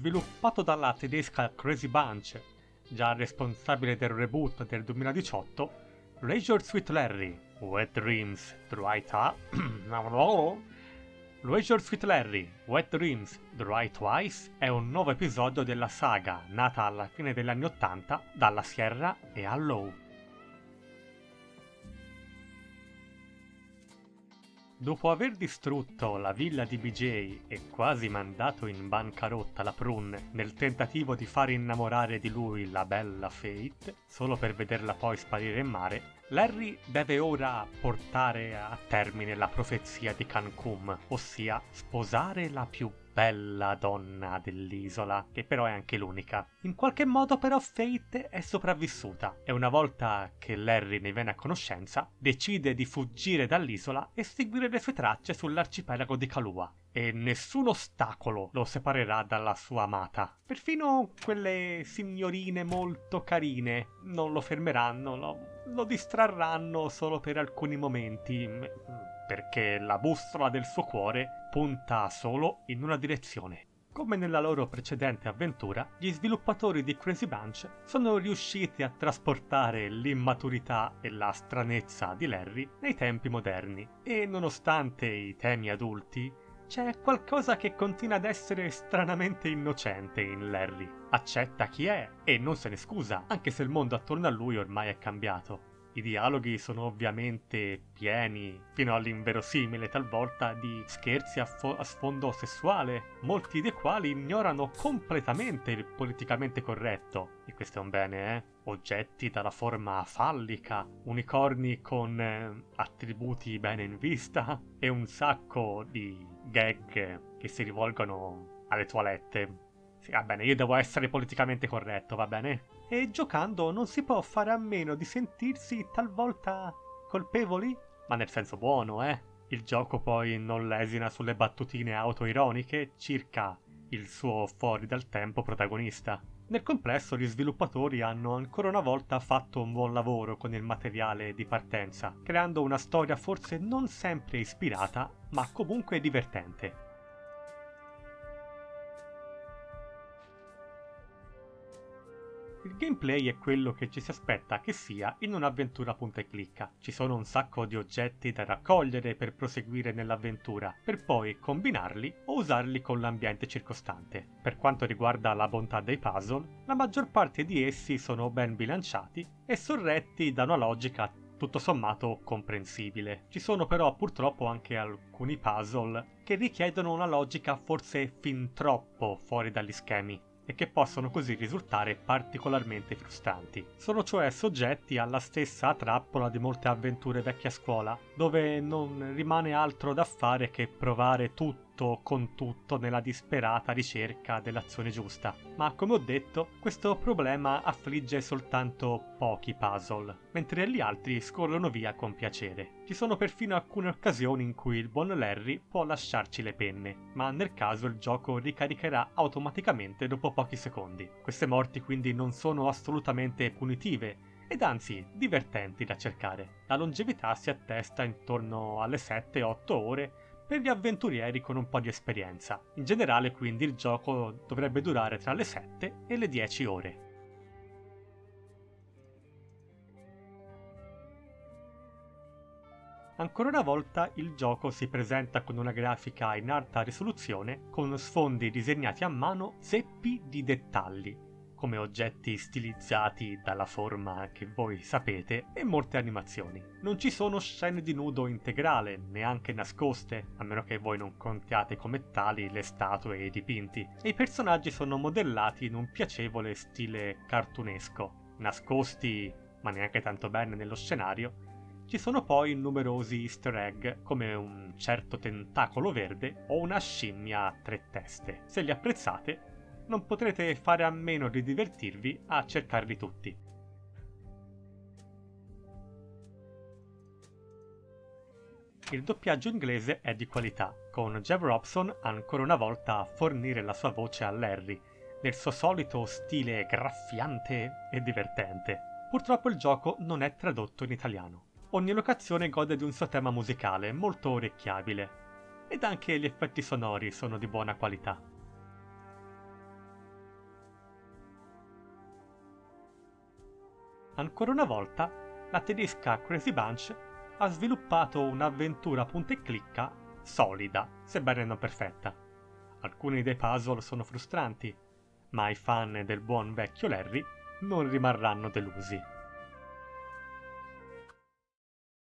sviluppato dalla tedesca Crazy Bunch, già responsabile del reboot del 2018, Leisure Suit Larry, Wet Dreams, Dry Leisure Suit Larry, Wet Dreams, Dry Twice è un nuovo episodio della saga nata alla fine degli anni '80 dalla Sierra e Hollow. Dopo aver distrutto la villa di BJ e quasi mandato in bancarotta la Prune nel tentativo di far innamorare di lui la bella Faith, solo per vederla poi sparire in mare, Larry deve ora portare a termine la profezia di Cancun, ossia sposare la più bella donna dell'isola, che però è anche l'unica. In qualche modo però Faith è sopravvissuta e una volta che Larry ne viene a conoscenza, decide di fuggire dall'isola e seguire le sue tracce sull'arcipelago di Kalua. E nessun ostacolo lo separerà dalla sua amata. Perfino quelle signorine molto carine non lo fermeranno, lo distrarranno solo per alcuni momenti, perché la bussola del suo cuore punta solo in una direzione. Come nella loro precedente avventura, gli sviluppatori di Crazy Bunch sono riusciti a trasportare l'immaturità e la stranezza di Larry nei tempi moderni e nonostante i temi adulti, c'è qualcosa che continua ad essere stranamente innocente in Larry. Accetta chi è e non se ne scusa, anche se il mondo attorno a lui ormai è cambiato. I dialoghi sono ovviamente pieni, fino all'inverosimile talvolta, di scherzi a sfondo sessuale, molti dei quali ignorano completamente il politicamente corretto. E questo è un bene, Oggetti dalla forma fallica, unicorni con attributi bene in vista e un sacco di gag che si rivolgono alle toilette. Sì, va bene, io devo essere politicamente corretto, va bene? E giocando non si può fare a meno di sentirsi talvolta colpevoli? Ma nel senso buono, Il gioco poi non lesina sulle battutine autoironiche circa il suo fuori dal tempo protagonista. Nel complesso gli sviluppatori hanno ancora una volta fatto un buon lavoro con il materiale di partenza, creando una storia forse non sempre ispirata, ma comunque divertente. Il gameplay è quello che ci si aspetta che sia in un'avventura punta e clicca. Ci sono un sacco di oggetti da raccogliere per proseguire nell'avventura, per poi combinarli o usarli con l'ambiente circostante. Per quanto riguarda la bontà dei puzzle, la maggior parte di essi sono ben bilanciati e sorretti da una logica tutto sommato comprensibile. Ci sono però purtroppo anche alcuni puzzle che richiedono una logica forse fin troppo fuori dagli schemi e che possono così risultare particolarmente frustranti. Sono cioè soggetti alla stessa trappola di molte avventure vecchia scuola, dove non rimane altro da fare che provare tutto con tutto nella disperata ricerca dell'azione giusta. Ma come ho detto, questo problema affligge soltanto pochi puzzle, mentre gli altri scorrono via con piacere. Ci sono perfino alcune occasioni in cui il buon Larry può lasciarci le penne, ma nel caso il gioco ricaricherà automaticamente dopo pochi secondi. Queste morti quindi non sono assolutamente punitive, ed anzi divertenti da cercare. La longevità si attesta intorno alle 7-8 ore per gli avventurieri con un po' di esperienza. In generale quindi il gioco dovrebbe durare tra le 7 e le 10 ore. Ancora una volta il gioco si presenta con una grafica in alta risoluzione con sfondi disegnati a mano zeppi di dettagli, come oggetti stilizzati dalla forma che voi sapete e molte animazioni. Non ci sono scene di nudo integrale, neanche nascoste, a meno che voi non contiate come tali le statue e i dipinti, e i personaggi sono modellati in un piacevole stile cartunesco, nascosti ma neanche tanto bene nello scenario. Ci sono poi numerosi easter egg, come un certo tentacolo verde o una scimmia a 3 teste. Se li apprezzate, non potrete fare a meno di divertirvi a cercarli tutti. Il doppiaggio inglese è di qualità, con Jeff Robson ancora una volta a fornire la sua voce a Larry, nel suo solito stile graffiante e divertente. Purtroppo il gioco non è tradotto in italiano. Ogni locazione gode di un suo tema musicale molto orecchiabile, ed anche gli effetti sonori sono di buona qualità. Ancora una volta, la tedesca Crazy Bunch ha sviluppato un'avventura punta e clicca solida, sebbene non perfetta. Alcuni dei puzzle sono frustranti, ma i fan del buon vecchio Larry non rimarranno delusi.